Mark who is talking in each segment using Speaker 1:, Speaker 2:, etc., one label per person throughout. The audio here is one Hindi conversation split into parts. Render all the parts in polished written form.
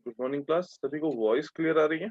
Speaker 1: गुड मॉर्निंग क्लास, सभी को वॉइस क्लियर आ रही है?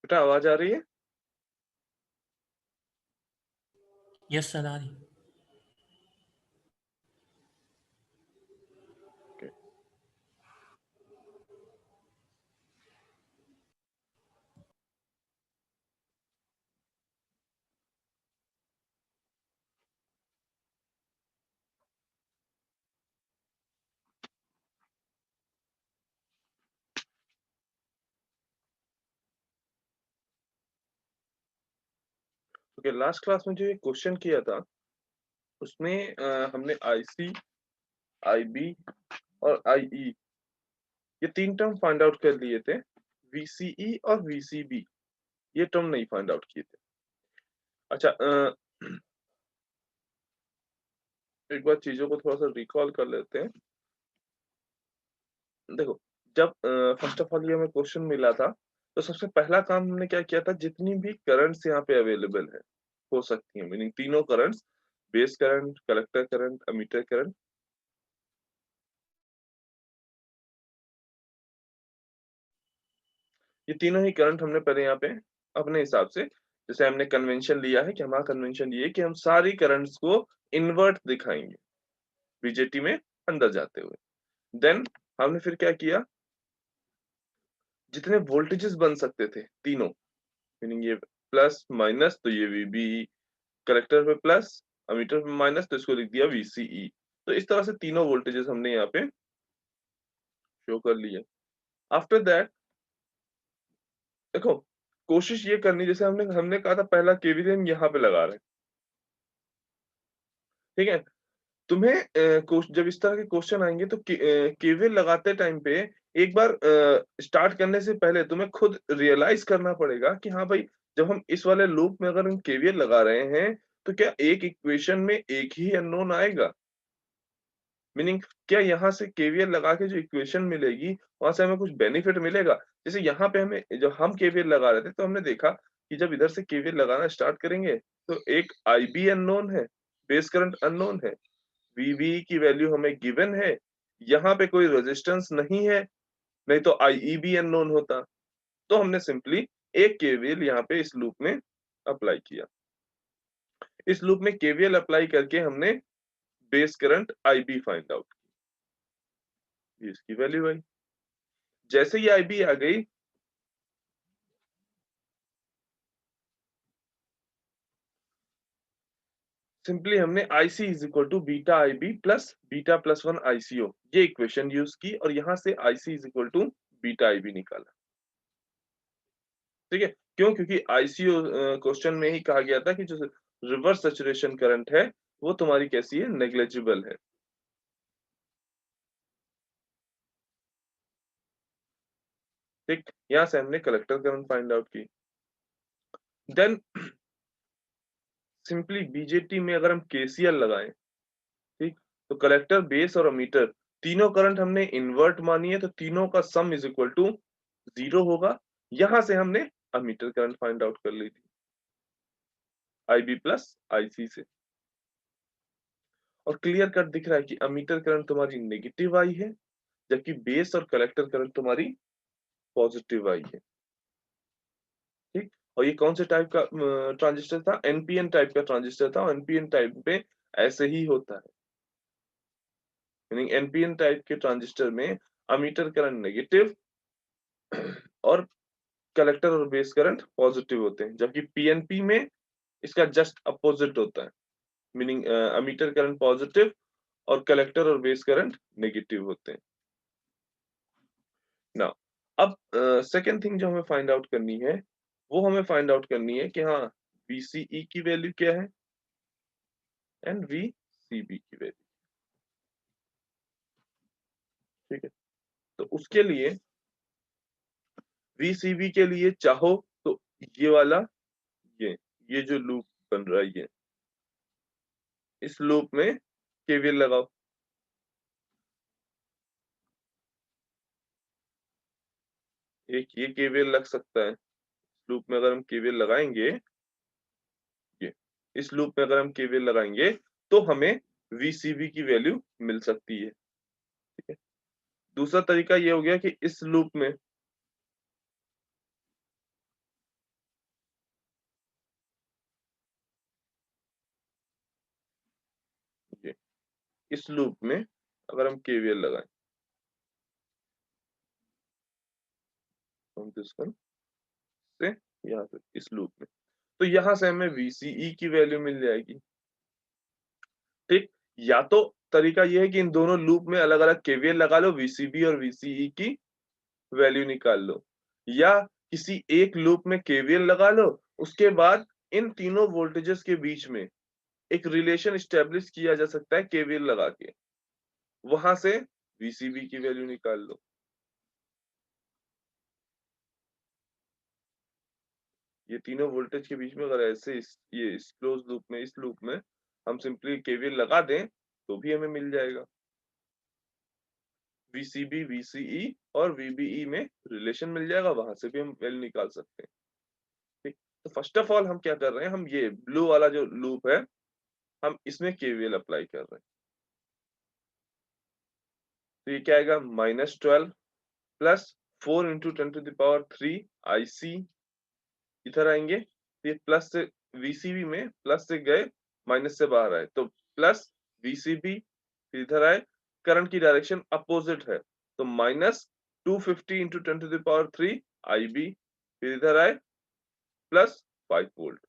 Speaker 1: बेटा आवाज आ रही है?
Speaker 2: यस सर, आ रही।
Speaker 1: ओके, लास्ट क्लास में जो ये क्वेश्चन किया था उसमें हमने आईसी, आईबी और आईई ये 3 टर्म फाइंड आउट कर लिए थे। वीसीई और वीसीबी ये टर्म नहीं फाइंड आउट किए थे। अच्छा, एक बार चीजों को थोड़ा सा रिकॉल कर लेते हैं। देखो, जब फर्स्ट ऑफ ऑल ये हमें क्वेश्चन मिला था तो सबसे पहला काम हमने क्या किया था, जितनी भी करंट्स यहाँ पे अवेलेबल है हो सकती है, मीनिंग तीनों currents, base current, collector current, ammeter current, ये तीनों ही करंट हमने पहले यहाँ पे अपने हिसाब से, जैसे हमने कन्वेंशन लिया है कि हमारा कन्वेंशन ये है कि हम सारी करंट्स को इन्वर्ट दिखाएंगे बीजेटी में अंदर जाते हुए। देन हमने फिर क्या किया, जितने वोल्टेजेस बन सकते थे तीनों, मीनिंग ये प्लस माइनस तो ये वीबी, कलेक्टर पे प्लस, अमीटर पे माइनस तो इसको लिख दिया वीसीई। तो इस तरह से तीनों वोल्टेजेस हमने यहाँ पे शो कर लिए। आफ्टर दैट देखो, कोशिश ये करनी, जैसे हमने हमने कहा था पहला केवीएल हम यहाँ पे लगा रहे हैं, ठीक है। तुम्हें जब इस तरह के क्वेश्चन आएंगे तो केवीएल लगाते टाइम पे एक बार स्टार्ट करने से पहले तुम्हें खुद रियलाइज करना पड़ेगा कि हाँ भाई, जब हम इस वाले लूप में अगर हम केवीएल लगा रहे हैं तो क्या एक इक्वेशन में एक ही अननोन आएगा? मीनिंग क्या यहाँ से केवीएल लगा के जो इक्वेशन मिलेगी वहां से हमें कुछ बेनिफिट मिलेगा? जैसे यहाँ पे हमें, जब हम केवीएल लगा रहे थे तो हमने देखा कि जब इधर से केवीएल लगाना स्टार्ट करेंगे तो एक आईबी अननोन है, बेस करंट अननोन है, वीबी की वैल्यू हमें गिवन है, यहाँ पे कोई रेजिस्टेंस नहीं है, नहीं तो आईई भी अननोन होता। तो हमने सिंपली एक केवीएल यहाँ पे इस लूप में अप्लाई किया। इस लूप में केवीएल अप्लाई करके हमने base current IB find out की, इसकी वैल्यू आई। जैसे ही IB आ गई, सिंपली हमने IC is equal to beta IB plus beta plus 1 ICO ये इक्वेशन यूज की और यहां से IC is equal to beta IB निकाला। ठीक है, क्यों? क्योंकि ICO क्वेश्चन में ही कहा गया था कि जो रिवर्स सैचुरेशन करंट है वो तुम्हारी कैसी है, नेग्लेजिबल है। ठीक, यहां से हमने कलेक्टर करंट फाइंड आउट की। देन सिंपली बीजेटी में अगर हम केसीएल लगाएं, ठीक, तो कलेक्टर, बेस और अमीटर तीनों करंट हमने इन्वर्ट मानी है, तो तीनों का सम इज इक्वल टू 0 होगा। यहां से हमने अमीटर करंट फाइंड आउट कर ली थी IB प्लस IC से, और क्लियर कट दिख रहा है कि अमीटर करंट तुम्हारी नेगेटिव आई है, जबकि बेस और कलेक्टर करंट तुम्हारी पॉजिटिव आई है। ठीक, और ये कौन से टाइप का ट्रांजिस्टर था? एनपीएन टाइप का ट्रांजिस्टर था, और एनपीएन टाइप पे ऐसे ही होता है, मीनिंग एनपीएन टाइप के ट्रांजिस्टर में अमीटर करंट नेगेटिव और कलेक्टर और बेस करंट पॉजिटिव होते हैं, जबकि पीएनपी में इसका जस्ट अपोजिट होता है, मीनिंग अमीटर करंट पॉजिटिव और कलेक्टर और बेस करंट नेगेटिव होते हैं। ना, अब सेकेंड थिंग जो हमें फाइंड आउट करनी है, वो हमें फाइंड आउट करनी है कि हाँ VCE की वैल्यू क्या है एंड VCB की वैल्यू। ठीक है, तो उसके लिए VCB के लिए चाहो तो ये वाला, ये ये जो लूप बन रहा है, ये इस लूप में केवीएल लगाओ। एक ये केवीएल लग सकता है, लूप में अगर हम केवीएल लगाएंगे, ये इस लूप में अगर हम केवीएल लगाएंगे तो हमें VCB की वैल्यू मिल सकती है। ठीक है, दूसरा तरीका ये हो गया कि इस लूप में ये इस लूप में अगर हम केवीएल लगाएं, हम दिस वन से यहाँ पे इस लूप में, तो यहां से हमें VCE की वैल्यू मिल जाएगी। ठीक, या तो तरीका यह है कि इन दोनों लूप में अलग अलग केवीएल लगा लो, VCB और VCE की वैल्यू निकाल लो, या किसी एक लूप में केवीएल लगा लो, उसके बाद इन तीनों वोल्टेजेस के बीच में एक रिलेशन स्टेब्लिश किया जा सकता है केवीएल लगा के, वहां से VCB की वैल्यू निकाल लो। ये तीनों वोल्टेज के बीच में अगर ऐसे ये इस क्लोज लूप में, इस लूप में हम सिंपली केवीएल लगा दें तो भी हमें मिल जाएगा। VCB, VCE और VBE में रिलेशन मिल जाएगा, वहां से भी हम वैल्यू निकाल सकते हैं। ठीक, तो फर्स्ट ऑफ ऑल हम क्या कर रहे हैं, हम ये ब्लू वाला जो लूप है हम इसमें केवीएल अप्लाई कर रहे हैं। तो ये क्या आएगा, -12 प्लस 4 इंटू 10⁻³ IC, इधर आएंगे तो ये प्लस से VCB में प्लस से गए, माइनस से बाहर आए तो प्लस VCB, फिर इधर आए, करंट की डायरेक्शन अपोजिट है तो -250 इंटू 10⁻³ IB, फिर इधर आए प्लस 5 वोल्ट।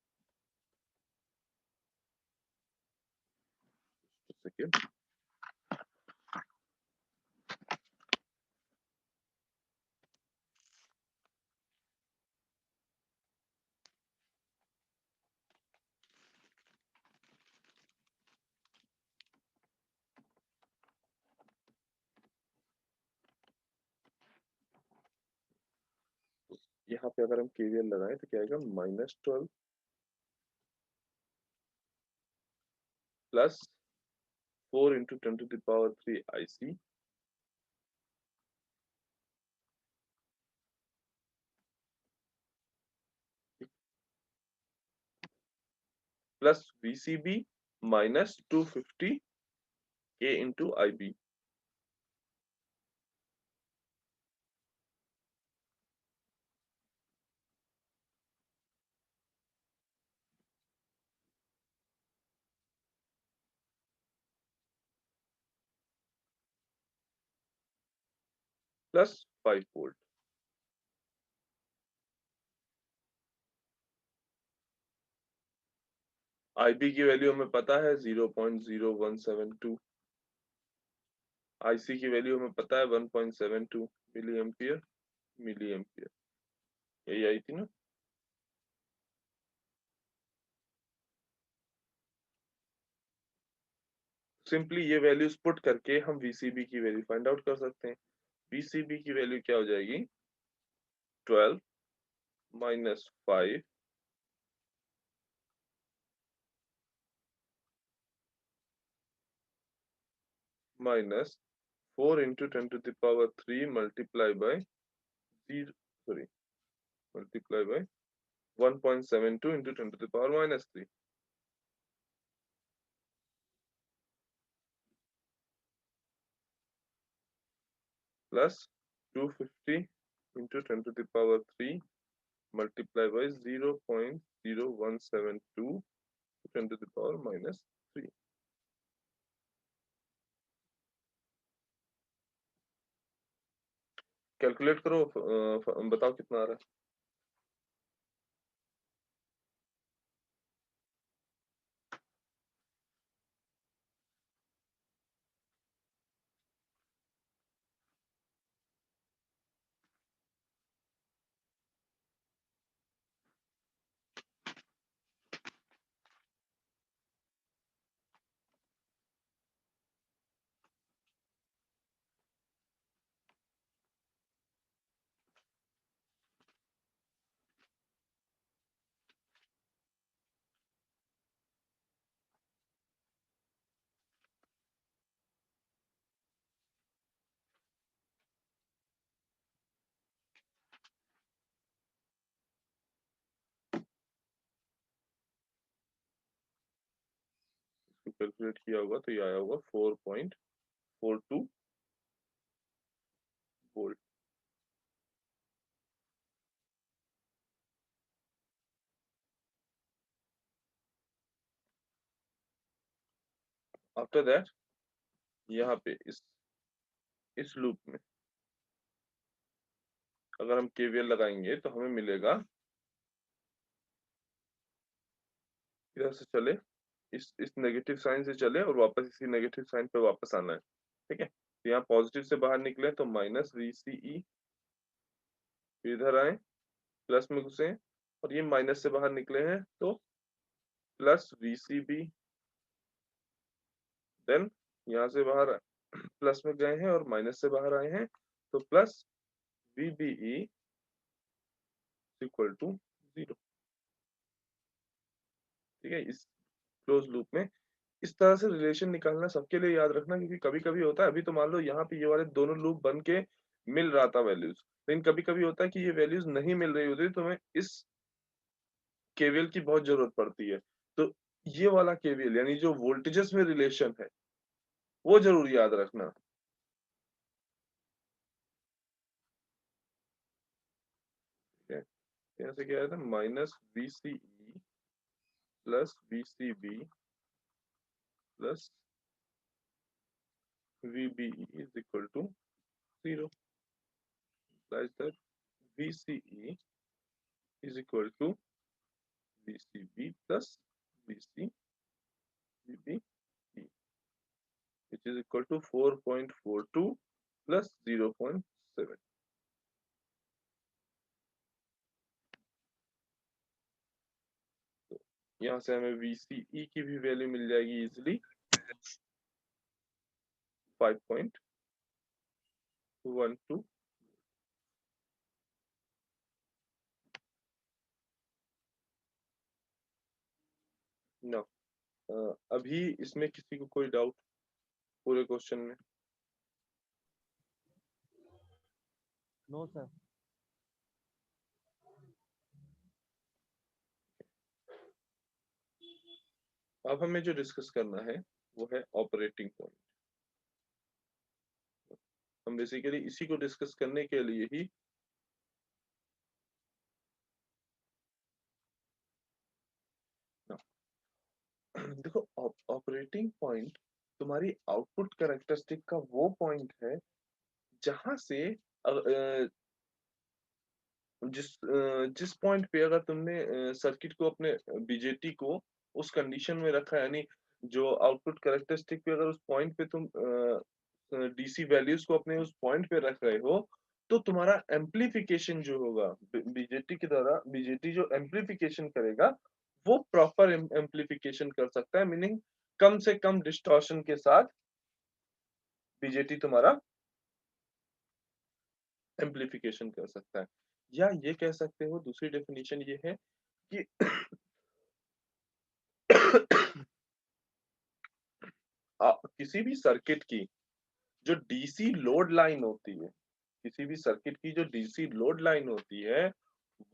Speaker 1: यहाँ पे अगर हम केवीएल लगाएं तो क्या आएगा, -12 plus 4 into 10⁻³ IC plus VCB -250 K into IB। Plus 5 volt. IB की वैल्यू हमें पता है 0.0172, IC की वैल्यू हमें पता है 1.72 मिली एम्पियर, यही आई थी ना। सिंपली ये वैल्यूज पुट करके हम VCB की वैल्यू फाइंड आउट कर सकते हैं। VCB की वैल्यू क्या हो जाएगी, 12 minus 5 minus 4 into 10⁻³ multiply by 1.72 into 10⁻³ plus 250 into 10⁻³ multiply by 0.0172 10⁻³ calculate करो, बताओ कितना आ रहा है। कैलकुलेट किया होगा तो ये आया होगा 4.42 वोल्ट। आफ्टर दैट यहाँ पे इस लूप में अगर हम KVL लगाएंगे तो हमें मिलेगा, इधर से चले, इस नेगेटिव साइन से चले और वापस इसी नेगेटिव साइन पे वापस आना है। ठीक है, तो यहाँ पॉजिटिव से बाहर निकले तो माइनस VCE, इधर आए प्लस में घुसे और ये माइनस से बाहर निकले हैं तो प्लस VCB, देन यहाँ से बाहर प्लस में गए हैं और माइनस से बाहर आए हैं तो प्लस VBE इक्वल टू 0। ठीक है, इस क्लोज लूप में इस तरह से रिलेशन निकालना सबके लिए याद रखना, क्योंकि कभी कभी होता है, अभी तो मान लो यहाँ पे ये वाले दोनों लूप बन के मिल रहा था वैल्यूज, लेकिन कभी कभी होता है कि ये वैल्यूज नहीं मिल रही होती तो हमें इस केवीएल की बहुत जरूरत पड़ती है। तो ये वाला केवीएल यानी जो वोल्टेजेस में रिलेशन है वो जरूर याद रखना। ठीक है, यहाँ से क्या आया था, minus VCE plus VCB plus VBE is equal to 0, implies that VCE is equal to VCB plus VCBE, which is equal to 4.42 plus 0.7। तो यहाँ से हमें VCE की भी वैल्यू मिल जाएगी इजिली 5.12। ना अभी इसमें किसी को कोई डाउट पूरे क्वेश्चन में?
Speaker 3: No sir.
Speaker 1: अब हमें जो डिस्कस करना है वो है ऑपरेटिंग पॉइंट। हम बेसिकली इसी को डिस्कस करने के लिए ही देखो, ऑपरेटिंग पॉइंट तुम्हारी आउटपुट कैरेक्टरिस्टिक का वो पॉइंट है जहां से जिस पॉइंट पे अगर तुमने सर्किट को अपने बीजेटी को उस कंडीशन में रखा है, यानी जो आउटपुट कैरेक्टरिस्टिक पे अगर उस पॉइंट पे तुम डीसी वैल्यूज को अपने उस पॉइंट पे रख रहे हो, तो तुम्हारा एम्प्लीफिकेशन जो होगा बीजेटी के द्वारा, बीजेटी जो एम्प्लीफिकेशन करेगा वो प्रॉपर एम्प्लीफिकेशन कर सकता है, मीनिंग कम से कम डिस्टॉर्शन के साथ बीजेटी तुम्हारा एम्प्लीफिकेशन कर सकता है। या ये कह सकते हो, दूसरी डेफिनेशन ये है कि किसी भी सर्किट की जो डीसी लोड लाइन होती है, किसी भी सर्किट की जो डीसी लोड लाइन होती है,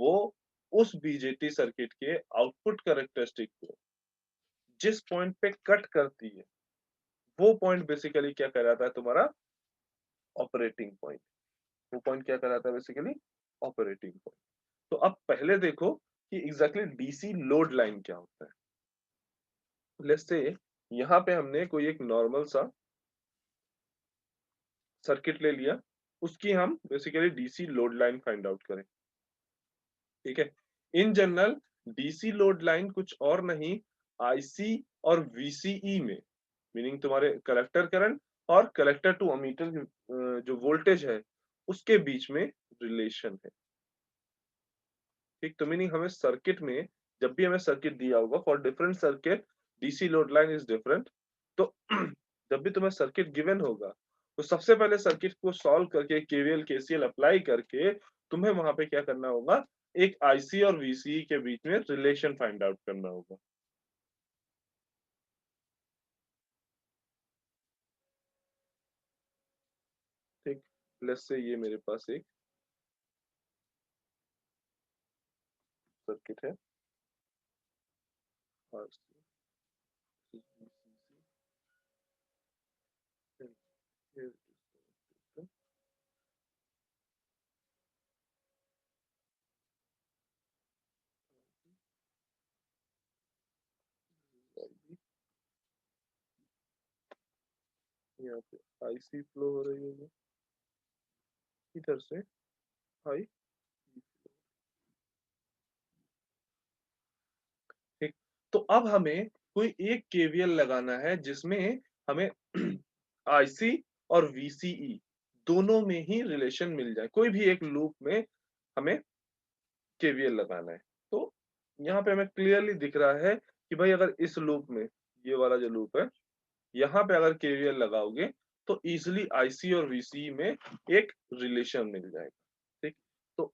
Speaker 1: वो उस बीजेटी सर्किट के आउटपुट कैरेक्टरिस्टिक को जिस पॉइंट पे कट करती है, वो पॉइंट बेसिकली क्या कहलाता है तुम्हारा? Operating point. वो पॉइंट क्या कहलाता है बेसिकली? Operating point. तो अब पहले देखो कि एग्जैक्टली डीसी लोड लाइन क्या होता है। लेट्स से यहाँ पे हमने कोई एक नॉर्मल सा सर्किट ले लिया, उसकी हम basically DC load line find out करें। ठीक है, in general DC load line कुछ और नहीं, आईसी और वीसीई में, मीनिंग तुम्हारे कलेक्टर करंट और कलेक्टर टू अमीटर जो वोल्टेज है उसके बीच में रिलेशन है। ठीक, तो मीनिंग हमें सर्किट में, जब भी हमें सर्किट दिया होगा for different circuit DC load line is different, तो जब भी तुम्हें सर्किट गिवन होगा तो सबसे पहले सर्किट को सॉल्व करके केवीएल केसीएल अप्लाई करके तुम्हें वहां पे क्या करना होगा? एक आईसी और वीसीई के बीच में रिलेशन फाइंड आउट करना होगा। ठीक, लेट्स से ये मेरे पास एक सर्किट है, आरसी यहाँ पे आईसी फ्लो हो रही होगी इधर से, आई। ठीक, तो अब हमें कोई एक केवीएल लगाना है जिसमें हमें आईसी और वीसीई दोनों में ही रिलेशन मिल जाए, कोई भी एक लूप में हमें केवीएल लगाना है। तो यहाँ पे हमें क्लियरली दिख रहा है कि भाई अगर इस लूप में, ये वाला जो लूप है, यहाँ पे अगर केवीएल लगाओगे तो इजिली आईसी और वीसीई में एक रिलेशन मिल जाएगा। ठीक, तो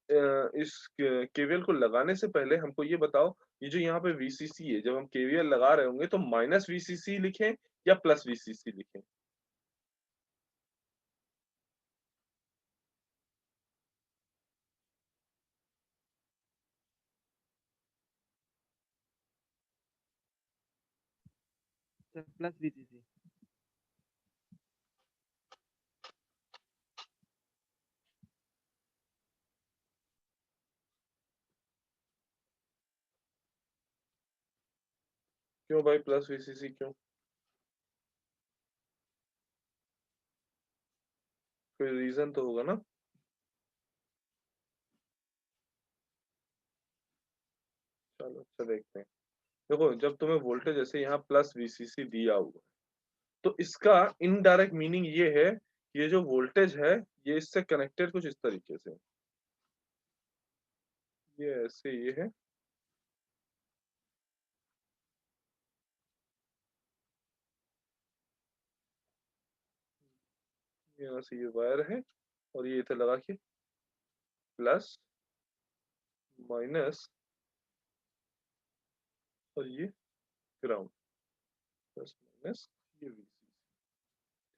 Speaker 1: इस केवीएल को लगाने से पहले हमको ये बताओ, ये जो यहाँ पे वीसीसी है, जब हम केवीएल लगा रहे होंगे तो माइनस वीसीसी लिखें या प्लस वीसीसी लिखें?
Speaker 3: Sir plus VCC.
Speaker 1: क्यों भाई प्लस वीसीसी क्यों? कोई रीजन तो होगा ना? चलो अच्छा देखते हैं। देखो, जब तुम्हें वोल्टेज जैसे यहाँ प्लस वीसीसी दिया हुआ, तो इसका इनडायरेक्ट मीनिंग ये है, ये जो वोल्टेज है ये इससे कनेक्टेड कुछ इस तरीके से, ये ऐसे ये है, यहाँ से ये वायर है और ये इधर लगा के प्लस माइनस और ये ग्राउंड, प्लस माइनस ये वीसीसी।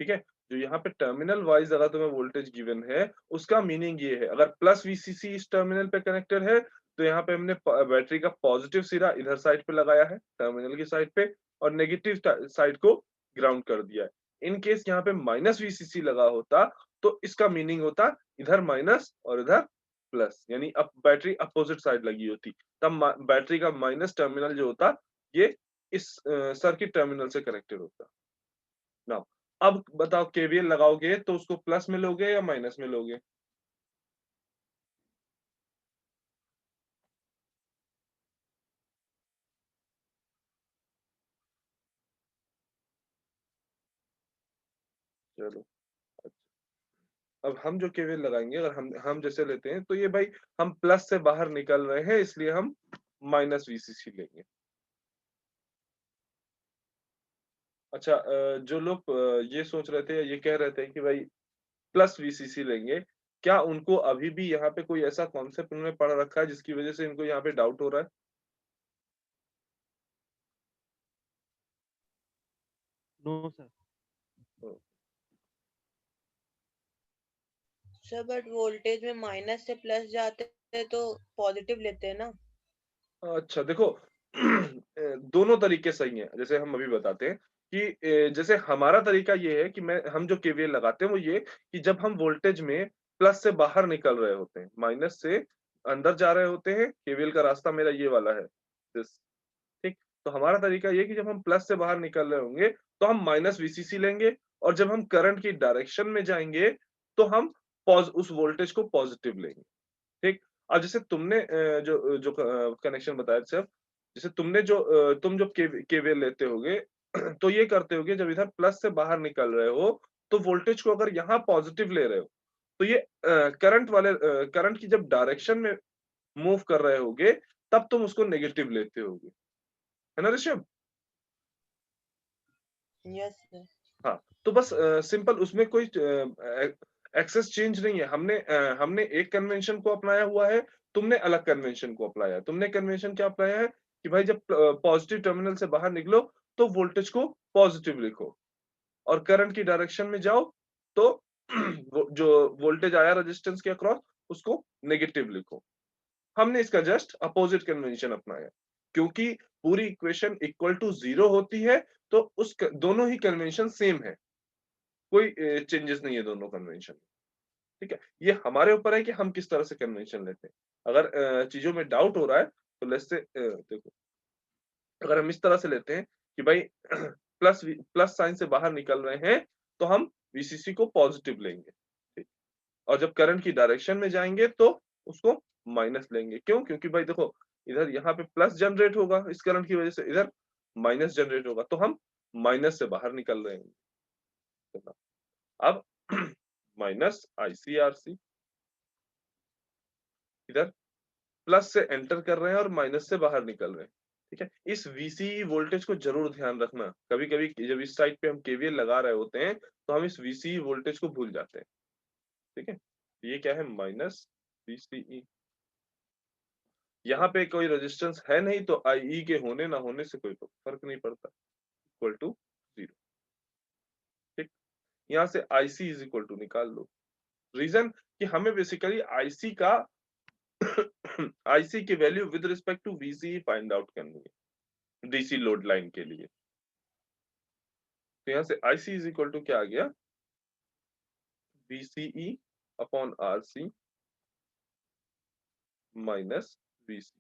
Speaker 1: ठीक है, जो यहाँ पे टर्मिनल वाइज अगर तुम्हें वोल्टेज गिवन है उसका मीनिंग ये है, अगर प्लस वीसीसी इस टर्मिनल पे कनेक्टेड है तो यहाँ पे हमने बैटरी का पॉजिटिव सिरा इधर साइड पे लगाया है टर्मिनल की साइड पे, और नेगेटिव साइड को ग्राउंड कर दिया है। इन केस यहाँ पे माइनस वीसीसी लगा होता तो इसका मीनिंग होता इधर माइनस और इधर प्लस, यानी अब बैटरी अपोजिट साइड लगी होती, तब बैटरी का माइनस टर्मिनल जो होता ये इस सर्किट टर्मिनल से कनेक्टेड होता ना। अब बताओ केवीएल लगाओगे तो उसको प्लस में लोगे या माइनस में लोगे? चलो, अब हम जो केवीएल लगाएंगे, अगर हम जैसे लेते हैं तो ये भाई हम प्लस से बाहर निकल रहे हैं, इसलिए हम माइनस वीसीसी लेंगे। अच्छा, जो लोग ये सोच रहे थे, ये कह रहे थे कि भाई प्लस वीसीसी लेंगे, क्या उनको अभी भी यहाँ पे कोई ऐसा कॉन्सेप्ट उन्होंने पढ़ रखा है जिसकी वजह से इनको यहाँ पे डाउट हो रहा है?
Speaker 3: No sir.
Speaker 1: तो,
Speaker 4: सर बट वोल्टेज में माइनस से प्लस जाते हैं तो पॉजिटिव लेते हैं ना।
Speaker 1: अच्छा देखो, दोनों तरीके सही हैं। जैसे हम अभी बताते हैं कि जैसे हमारा तरीका ये है कि हम जो केवीएल लगाते हैं वो ये कि जब हम वोल्टेज में प्लस से बाहर निकल रहे होते हैं, माइनस से अंदर जा रहे होते हैं, केवीएल का रास्ता मेरा ये वाला है, दिस, ठीक। तो हमारा तरीका ये कि जब हम प्लस से बाहर निकल रहे होंगे तो हम माइनस वीसीसी लेंगे, और जब हम करंट की डायरेक्शन में जाएंगे तो हम उस वोल्टेज को पॉजिटिव लेंगे, ठीक। अब जैसे तुमने जो जो कनेक्शन बताया सर, जैसे तुम जब केवीएल लेते होगे तो ये करते होगे, जब इधर प्लस से बाहर निकल रहे हो तो वोल्टेज को अगर यहाँ पॉजिटिव ले रहे हो तो ये करंट की जब डायरेक्शन में मूव कर रहे होगे तब तुम उसको नेगेटिव लेते होगे, है ना ऋषभ?
Speaker 4: Yes sir.
Speaker 1: हाँ, तो बस सिंपल उसमें कोई एक्सेस चेंज नहीं है। हमने एक कन्वेंशन को अपनाया हुआ है, तुमने अलग कन्वेंशन को अपनाया है। तुमने कन्वेंशन क्या अपनाया है कि भाई जब पॉजिटिव टर्मिनल से बाहर निकलो तो वोल्टेज को पॉजिटिव लिखो, और करंट की डायरेक्शन में जाओ तो जो वोल्टेज आया रेजिस्टेंस के अक्रॉस उसको नेगेटिव लिखो। हमने इसका जस्ट अपोजिट कन्वेंशन अपनाया, क्योंकि पूरी इक्वेशन इक्वल टू 0 होती है, तो दोनों ही कन्वेंशन सेम है, कोई चेंजेस नहीं है दोनों कन्वेंशन। ठीक है, ये हमारे ऊपर है कि हम किस तरह से कन्वेंशन लेते हैं। अगर चीजों में डाउट हो रहा है तो लेट्स से देखो, अगर हम इस तरह से लेते हैं कि भाई प्लस साइन से बाहर निकल रहे हैं तो हम वीसीसी को पॉजिटिव लेंगे, ठीक। और जब करंट की डायरेक्शन में जाएंगे तो उसको माइनस लेंगे। क्यों? क्योंकि भाई देखो, इधर यहाँ पे प्लस जनरेट होगा इस करंट की वजह से, इधर माइनस जनरेट होगा, तो हम माइनस से बाहर निकल रहे हैं। अब माइनस आईसीआरसी, इधर प्लस से एंटर कर रहे हैं और माइनस से बाहर निकल रहे हैं, ठीक है। इस वीसीई वोल्टेज को जरूर ध्यान रखना। कभी कभी जब इस साइड पे हम केवीएल लगा रहे होते हैं तो हम इस वीसीई वोल्टेज को भूल जाते हैं, ठीक है। ये क्या है? Minus VCE. यहाँ पे कोई रेजिस्टेंस है नहीं, तो आई के होने ना होने से कोई फर्क नहीं पड़ता, इक्वल टू 0, ठीक। यहाँ से आईसी इज इक्वल टू निकाल लो। रीजन कि हमें बेसिकली आईसी का आईसी की value with respect to VCE find out करनी है डीसी लोड लाइन के लिए। तो यहाँ से आईसी इज इक्वल टू क्या आ गया? VCE upon RC minus VC।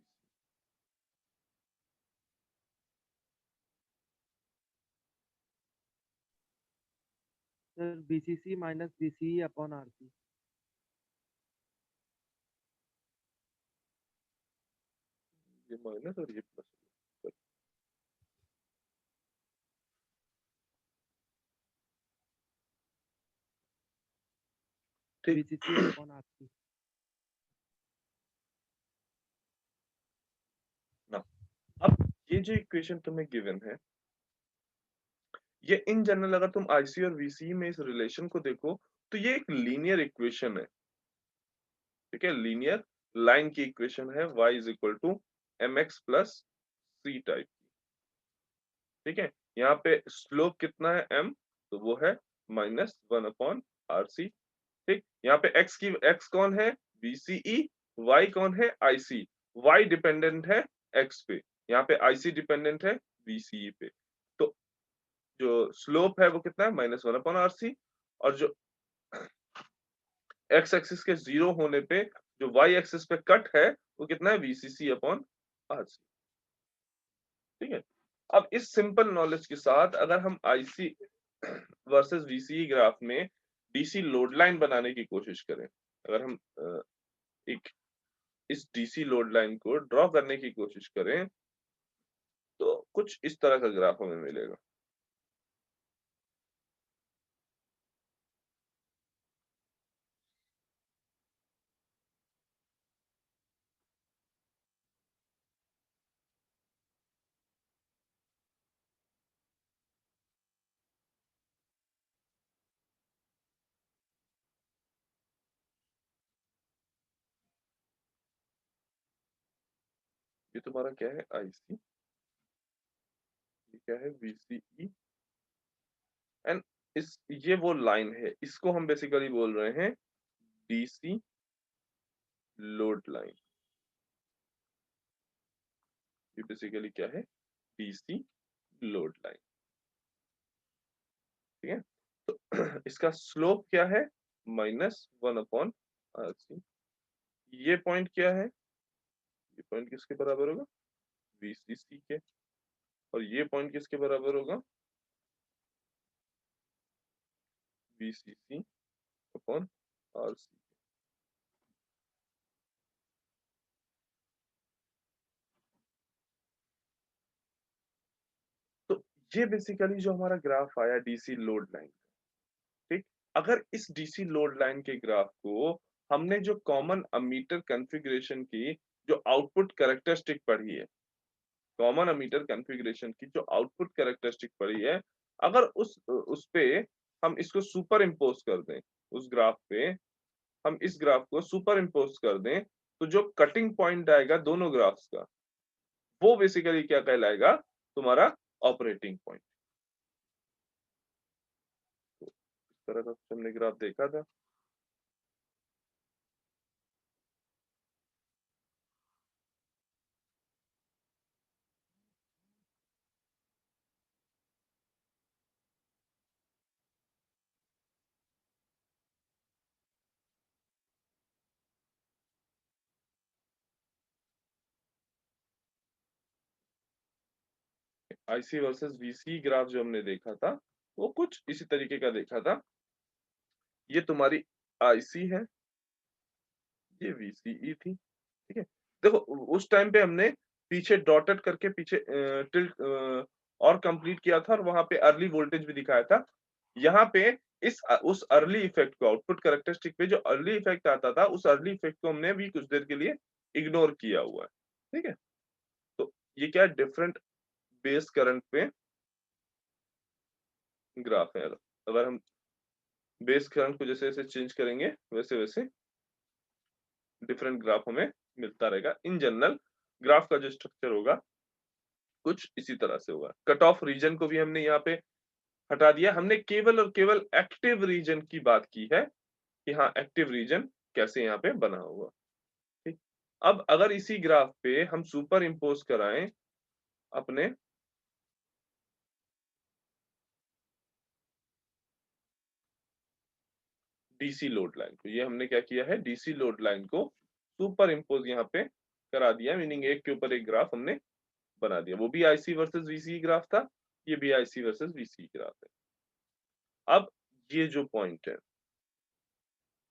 Speaker 3: Sir BCC minus BCE upon RC.
Speaker 1: ये माइनस और ये प्लस, ठीक।
Speaker 3: BCC upon RC.
Speaker 1: ना, अब ये जो इक्वेशन तुम्हें गिवन है, ये इन जनरल अगर तुम आईसी और वीसी में इस रिलेशन को देखो तो ये एक लीनियर इक्वेशन है, ठीक है। लीनियर लाइन की इक्वेशन है, y is equal to mx plus C type, ठीक है। यहाँ पे स्लोप कितना है? m, तो वो है -1 अपॉन RC, ठीक। यहाँ पे x कौन है? VCE, y कौन है? IC। y डिपेंडेंट है x पे, यहाँ पे IC डिपेंडेंट है VCE पे। तो जो स्लोप है वो कितना है? -1 अपॉन RC, और जो x एक्सिस के 0 होने पे जो y एक्सिस पे कट है वो कितना है? VCC अपॉन RC, ठीक है। अब इस सिंपल नॉलेज के साथ अगर हम IC वर्सेस VCE ग्राफ में डीसी लोड लाइन बनाने की कोशिश करें, अगर हम एक इस डीसी लोड लाइन को ड्रॉ करने की कोशिश करें तो कुछ इस तरह का ग्राफ हमें मिलेगा। ये तुम्हारा क्या है IC, ये क्या है VCE, एंड इस ये वो लाइन है, इसको हम बेसिकली बोल रहे हैं DC लोड लाइन। ये बेसिकली क्या है DC लोड लाइन, ठीक है। तो इसका स्लोप क्या है -1/RC। ये पॉइंट क्या है, ये पॉइंट किसके बराबर होगा VCC के, और ये पॉइंट किसके बराबर होगा VCC/RC। तो ये बेसिकली जो हमारा ग्राफ आया DC लोड लाइन, ठीक। अगर इस DC लोड लाइन के ग्राफ को हमने जो कॉमन अमीटर कॉन्फ़िगरेशन की जो आउटपुट कैरेक्टरिस्टिक पढ़ी है, कॉमन अमीटर कॉन्फ़िगरेशन की जो आउटपुट कैरेक्टरिस्टिक पढ़ी है, अगर उस पे हम इसको सुपर इम्पोज कर दें, उस ग्राफ पे हम इस ग्राफ को सुपर इम्पोज कर दें, तो जो कटिंग पॉइंट आएगा दोनों ग्राफ्स का, वो बेसिकली क्या कहलाएगा तुम्हारा ऑपरेटिंग पॉइंट। तो इस तरह का हमने ग्राफ देखा था। IC वर्सेस VC ग्राफ जो हमने देखा था वो कुछ इसी तरीके का देखा था। ये तुम्हारी IC है, ये VCE थी, ठीक है। देखो उस टाइम पे हमने पीछे डॉटेड करके पीछे टिल्ट और कंप्लीट किया था, और वहां पे अर्ली वोल्टेज भी दिखाया था। यहाँ पे उस अर्ली इफेक्ट को, आउटपुट कैरेक्टरिस्टिक पे जो अर्ली इफेक्ट आता था, उस अर्ली इफेक्ट को हमने भी कुछ देर के लिए इग्नोर किया हुआ है, ठीक है। तो ये क्या डिफरेंट बेस करंट पे ग्राफ है। अगर हम बेस करंट को जैसे जैसे चेंज करेंगे वैसे वैसे डिफरेंट ग्राफ हमें मिलता रहेगा। इन जनरल ग्राफ का जो स्ट्रक्चर होगा कुछ इसी तरह से होगा। कट ऑफ रीजन को भी हमने यहाँ पे हटा दिया, हमने केवल और केवल एक्टिव रीजन की बात की है कि हाँ एक्टिव रीजन कैसे यहाँ पे बना हुआ, ठीक। अब अगर इसी ग्राफ पे हम सुपर इम्पोज कराएं अपने DC लोड लाइन को, ये हमने क्या किया है DC लोड लाइन को सुपर इम्पोज यहाँ पे करा दिया, मीनिंग एक के ऊपर एक ग्राफ हमने बना दिया। वो भी IC वर्सेस VC ग्राफ था, ये भी IC वर्सेस VC ग्राफ है। अब ये जो पॉइंट है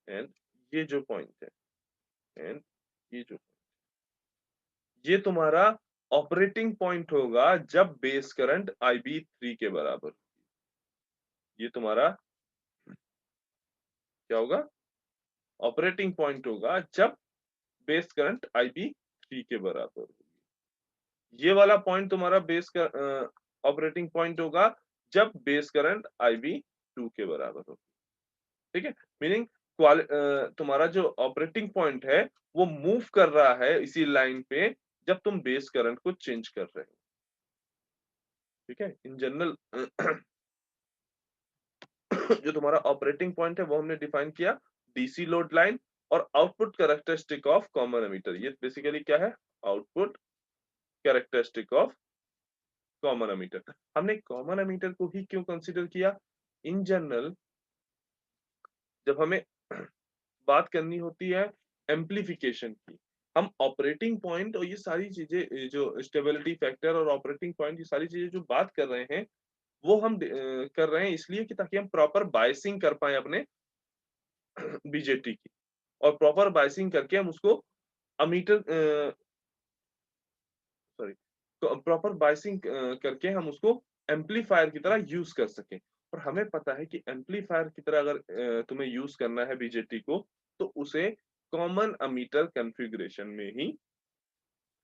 Speaker 1: एंड ये जो पॉइंट है एंड ये जो, ये तुम्हारा ऑपरेटिंग पॉइंट होगा जब बेस करंट IB 3 के बराबर। ये तुम्हारा क्या होगा ऑपरेटिंग पॉइंट होगा जब बेस करंट IB 3 के बराबर होगी। ये वाला पॉइंट तुम्हारा बेस कर ऑपरेटिंग पॉइंट होगा जब बेस करंट IB 2 के बराबर होगी, ठीक है। मीनिंग तुम्हारा जो ऑपरेटिंग पॉइंट है वो मूव कर रहा है इसी लाइन पे जब तुम बेस करंट को चेंज कर रहे हो, ठीक है। इन जनरल जो तुम्हारा ऑपरेटिंग पॉइंट है वो हमने डिफाइन किया DC लोड लाइन और output characteristic of common ammeter. ये बेसिकली क्या है output characteristic of common ammeter. हमने कॉमन एमीटर को ही क्यों कंसीडर किया, इन जनरल जब हमें बात करनी होती है एम्प्लीफिकेशन की, हम ऑपरेटिंग पॉइंट और ये सारी चीजें जो स्टेबिलिटी फैक्टर और ऑपरेटिंग पॉइंट ये सारी चीजें जो बात कर रहे हैं वो हम कर रहे हैं इसलिए कि ताकि हम प्रॉपर बायसिंग कर पाए अपने BJT की, और प्रॉपर बायसिंग करके हम उसको अमीटर सॉरी तो प्रॉपर बायसिंग करके हम उसको एम्पलीफायर की तरह यूज कर सकें। और हमें पता है कि एम्पलीफायर की तरह अगर तुम्हें यूज करना है BJT को तो उसे कॉमन अमीटर कॉन्फ़िगरेशन में ही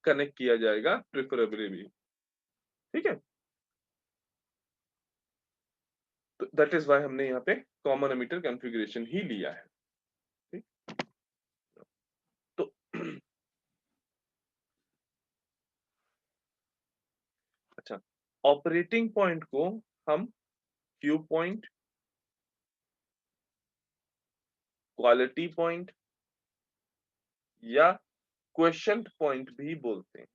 Speaker 1: कनेक्ट किया जाएगा प्रेफरेबली भी, ठीक है। तो दैट इज व्हाई हमने यहाँ पे कॉमन अमीटर कॉन्फ़िगरेशन ही लिया है, ठीक। तो ऑपरेटिंग पॉइंट को हम क्यू पॉइंट, क्वालिटी पॉइंट या क्वेश्चन पॉइंट भी बोलते हैं।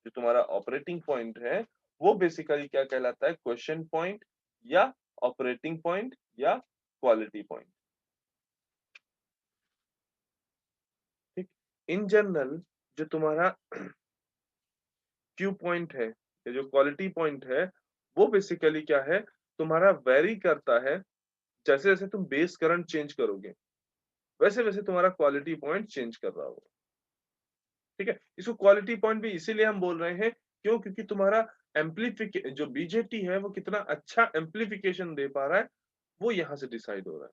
Speaker 1: जो तुम्हारा ऑपरेटिंग पॉइंट है वो बेसिकली क्या कहलाता है, क्वेश्चन पॉइंट या ऑपरेटिंग पॉइंट या क्वालिटी पॉइंट। ठीक, इन जनरल जो तुम्हारा क्यू पॉइंट है या जो क्वालिटी पॉइंट है वो बेसिकली क्या है, तुम्हारा वेरी करता है। जैसे जैसे तुम बेस करंट चेंज करोगे वैसे वैसे तुम्हारा क्वालिटी पॉइंट चेंज कर रहा होगा। ठीक है, इसको क्वालिटी पॉइंट भी इसीलिए हम बोल रहे हैं क्यों, क्योंकि तुम्हारा एम्पलीफिके जो बीजेटी है वो कितना अच्छा एम्पलीफिकेशन दे पा रहा है वो यहां से डिसाइड हो रहा है।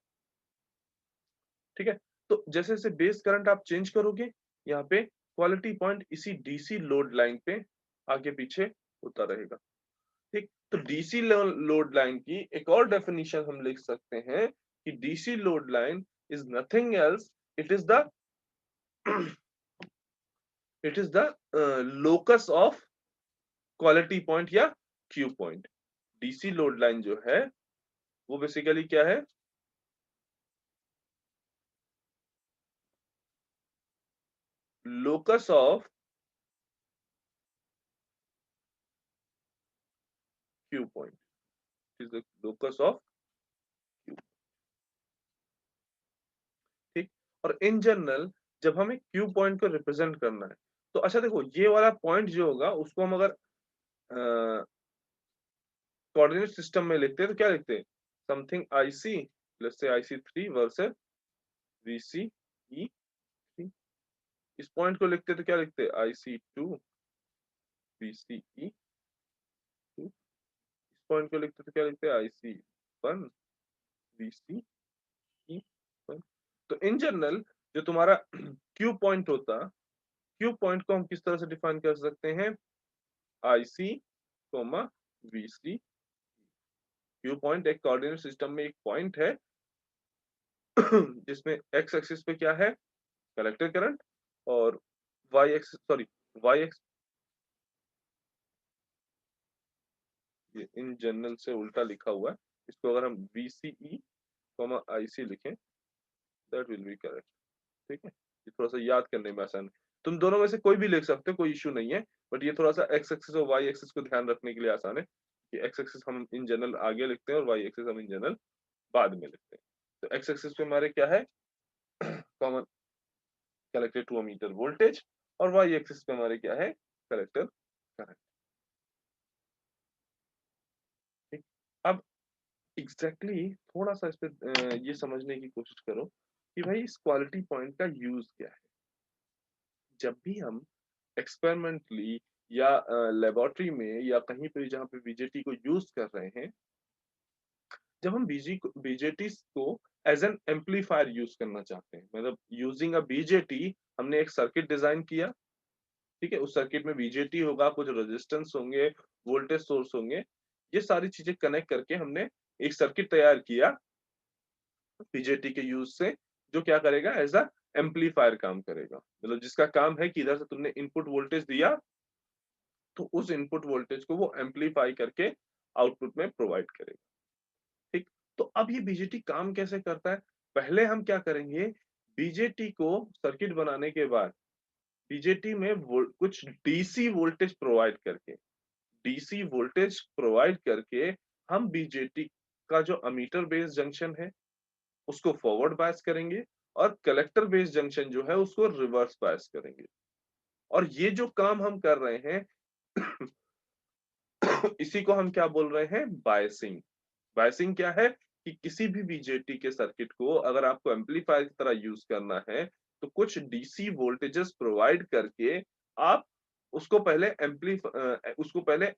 Speaker 1: ठीक है, तो जैसे जैसे बेस करंट आप चेंज करोगे यहाँ पे क्वालिटी पॉइंट इसी डीसी लोड लाइन पे आगे पीछे होता रहेगा। ठीक, तो डीसी लोड लाइन की एक और डेफिनेशन हम लिख सकते हैं कि DC load line is nothing else, it is the it is the locus of quality point या Q point. DC load line जो है वो बेसिकली क्या है, locus of Q point, is the locus of Q. ठीक, और इन जनरल जब हमें क्यू पॉइंट को रिप्रेजेंट करना है तो अच्छा देखो ये वाला पॉइंट जो होगा उसको हम अगर कोऑर्डिनेट सिस्टम में लिखते हैं तो क्या लिखते हैं, something IC, let's say IC3 versus VCE3। इस पॉइंट को लिखते हैं तो क्या लिखते हैं, IC2 VCE2। इस पॉइंट को लिखते हैं तो क्या लिखते हैं, IC1 VCE1। तो इन जनरल जो तुम्हारा क्यू पॉइंट होता, क्यू पॉइंट को हम किस तरह से डिफाइन कर सकते हैं, IC, VC। क्यू पॉइंट एक कोऑर्डिनेट सिस्टम में एक पॉइंट है जिसमें एक्स एक्सिस पे क्या है, कलेक्टर करंट, और Y axis, sorry Y X, ये इन जनरल से उल्टा लिखा हुआ है, इसको अगर हम VCE, IC लिखें दैट विल बी करेक्ट। ठीक है, ये थोड़ा सा याद करने में आसान है, तुम दोनों में से कोई भी लिख सकते हो, कोई इश्यू नहीं है, बट ये थोड़ा सा एक्स एक्सिस और वाई एक्सिस को ध्यान रखने के लिए आसान है कि एक्स एक्सिस हम इन जनरल आगे लिखते हैं और वाई एक्सिस हम इन जनरल बाद में लिखते हैं। तो एक्स एक्सिस पे हमारे क्या है, common collected to meter voltage, और वाई एक्सिस पे हमारे क्या है, कलेक्टर करंट। ठीक, अब एग्जैक्टली थोड़ा सा इस पे ये समझने की कोशिश करो कि भाई इस क्वालिटी पॉइंट का यूज क्या है। जब भी हम एक्सपेरिमेंटली या लेबोरेटरी में या कहीं पे जहाँ पे बीजेटी को यूज कर रहे हैं, जब हम बीजेटी को एज एन एम्पलीफायर यूज करना चाहते हैं, मतलब यूजिंग अ बीजेटी, हमने एक सर्किट डिजाइन किया। ठीक है, उस सर्किट में बीजेटी होगा, कुछ रेजिस्टेंस होंगे, वोल्टेज सोर्स होंगे, ये सारी चीजें कनेक्ट करके हमने एक सर्किट तैयार किया बीजेटी के यूज से, जो क्या करेगा, एज अ एम्पलीफायर काम करेगा। मतलब जिसका काम है कि इधर से तुमने इनपुट वोल्टेज दिया तो उस इनपुट वोल्टेज को वो एम्पलीफाई करके आउटपुट में प्रोवाइड करेगा। ठीक, तो अब ये बीजेटी काम कैसे करता है, पहले हम क्या करेंगे, बीजेटी को सर्किट बनाने के बाद बीजेटी में कुछ डीसी वोल्टेज प्रोवाइड करके, डीसी वोल्टेज प्रोवाइड करके हम बीजेटी का जो अमीटर बेस जंक्शन है उसको फॉरवर्ड बायस करेंगे और कलेक्टर बेस जंक्शन जो है उसको रिवर्स बायस करेंगे। और ये जो काम हम कर रहे हैं इसी को हम क्या बोल रहे हैं, बायसिंग। बायसिंग क्या है कि किसी भी बीजेटी के सर्किट को अगर आपको एम्पलीफायर की तरह यूज करना है तो कुछ डीसी वोल्टेजेस प्रोवाइड करके आप उसको पहले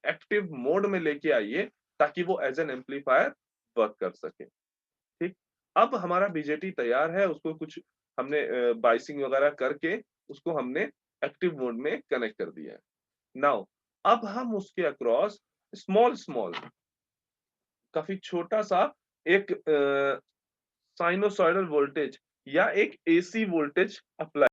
Speaker 1: एक्टिव मोड में लेके आइए ताकि वो एज एन एम्पलीफायर वर्क कर सके। ठीक, अब हमारा बीजेटी तैयार है, उसको कुछ हमने बाइसिंग वगैरह करके उसको हमने एक्टिव मोड में कनेक्ट कर दिया है। नाउ अब हम उसके अक्रॉस स्मॉल स्मॉल काफी छोटा सा एक साइनोसॉइडल वोल्टेज या एक एसी वोल्टेज अप्लाई